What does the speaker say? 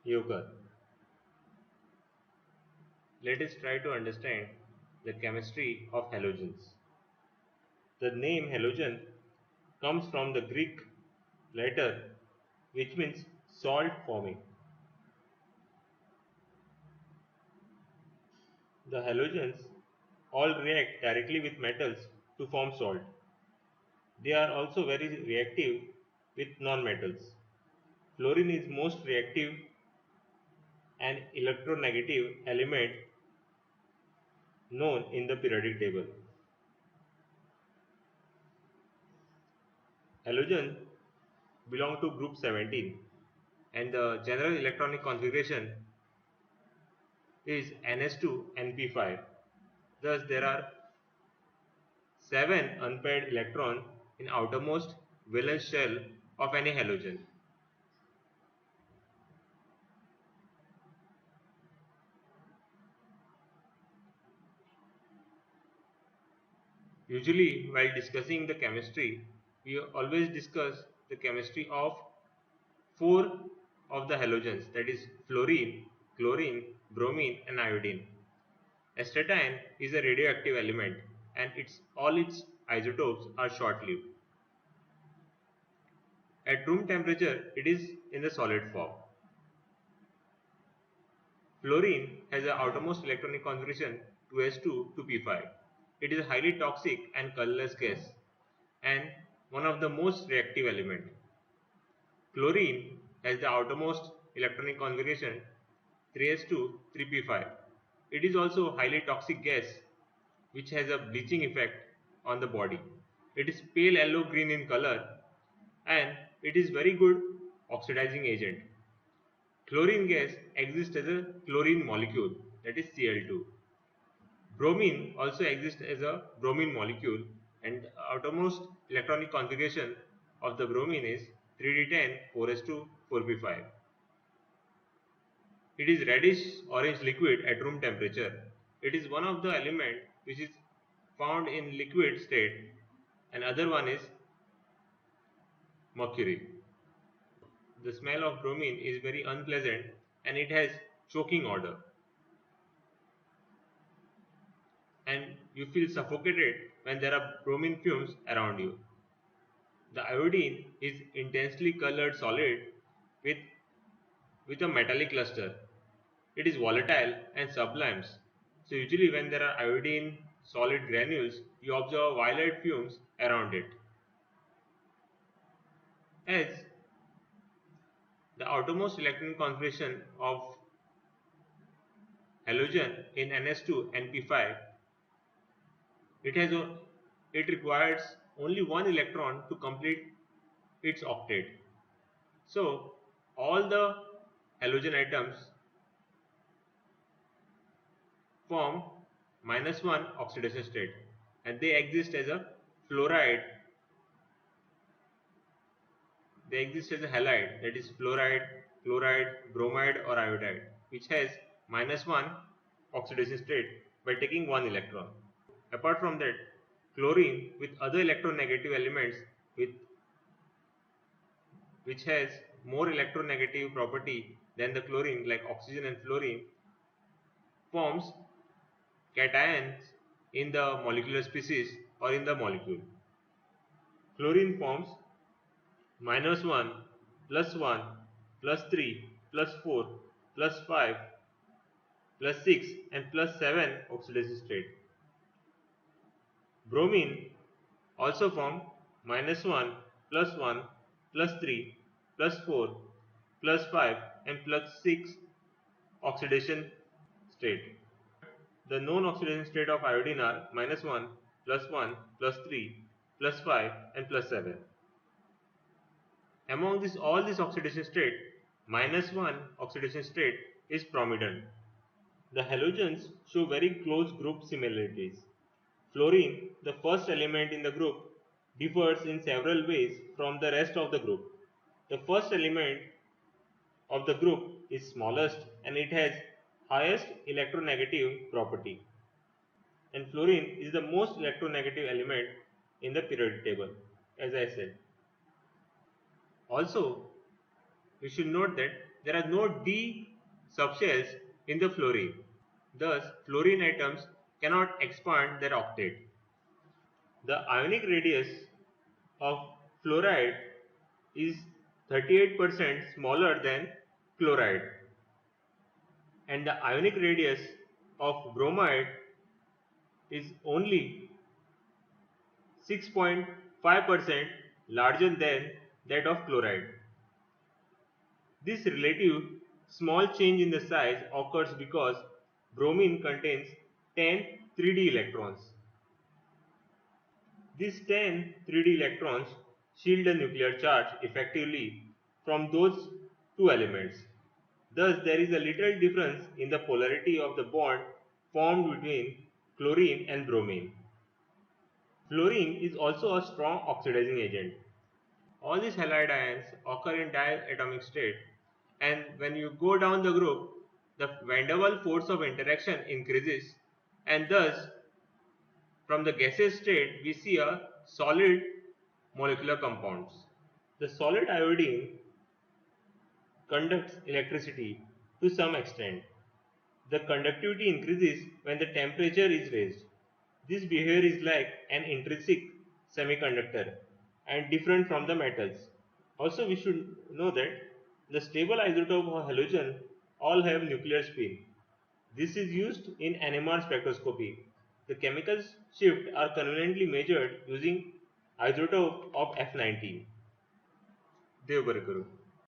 Yoga. Let us try to understand the chemistry of halogens. The name halogen comes from the Greek letter which means salt forming. The halogens all react directly with metals to form salt. They are also very reactive with nonmetals. Fluorine is most reactive and electronegative element known in the periodic table. Halogens belong to group 17 and the general electronic configuration is Ns2Np5. Thus there are 7 unpaired electrons in outermost valence shell of any halogen. Usually while discussing the chemistry, we always discuss the chemistry of 4 of the halogens, that is fluorine, chlorine, bromine and iodine. Astatine is a radioactive element and all its isotopes are short-lived. At room temperature, it is in the solid form. Fluorine has an outermost electronic configuration 2s2 to p5. It is a highly toxic and colorless gas and one of the most reactive elements. Chlorine has the outermost electronic configuration 3s2 3p5. It is also a highly toxic gas which has a bleaching effect on the body. It is pale yellow green in color and it is very good oxidizing agent. Chlorine gas exists as a chlorine molecule, that is Cl2. Bromine also exists as a bromine molecule and the outermost electronic configuration of the bromine is 3d10 4s2 4p5. It is reddish orange liquid at room temperature. It is one of the element which is found in liquid state and other one is mercury. The smell of bromine is very unpleasant and it has choking odor and you feel suffocated when there are bromine fumes around you. The iodine is intensely colored solid with, with a metallic luster. It is volatile and sublimes. So usually when there are iodine solid granules, you observe violet fumes around it. As the outermost electron configuration of halogen in Ns2Np5, it requires only one electron to complete its octet. So all the halogen atoms form -1 oxidation state and they exist as a fluoride. They exist as a halide, that is fluoride, chloride, bromide or iodide, which has -1 oxidation state by taking one electron. Apart from that, chlorine with other electronegative elements with which has more electronegative property than the chlorine like oxygen and fluorine forms cations in the molecular species or in the molecule. Chlorine forms -1, +1, +3, +4, +5, +6 and +7 oxidation state. Bromine also form -1, +1, +3, +4, +5 and +6 oxidation state. The known oxidation state of iodine are -1, +1, +3, +5 and +7. Among all these oxidation state, -1 oxidation state is prominent. The halogens show very close group similarities. Fluorine, the first element in the group, differs in several ways from the rest of the group. The first element of the group is smallest and it has highest electronegative property. And fluorine is the most electronegative element in the periodic table, as I said. Also, we should note that there are no d subshells in the fluorine. Thus, fluorine atoms cannot expand their octet. The ionic radius of fluoride is 38% smaller than chloride, and the ionic radius of bromide is only 6.5% larger than that of chloride. This relative small change in the size occurs because bromine contains 10 3d electrons. These 10 3d electrons shield the nuclear charge effectively from those two elements. Thus, there is a little difference in the polarity of the bond formed between chlorine and bromine. Fluorine is also a strong oxidizing agent. All these halide ions occur in diatomic state, and when you go down the group, the van der Waals force of interaction increases, and thus from the gaseous state we see a solid molecular compounds. The solid iodine conducts electricity to some extent. The conductivity increases when the temperature is raised. This behavior is like an intrinsic semiconductor and different from the metals. Also, we should know that the stable isotope of halogen all have nuclear spin. This is used in NMR spectroscopy. The chemical shift are conveniently measured using isotope of F19. देव बरे करो.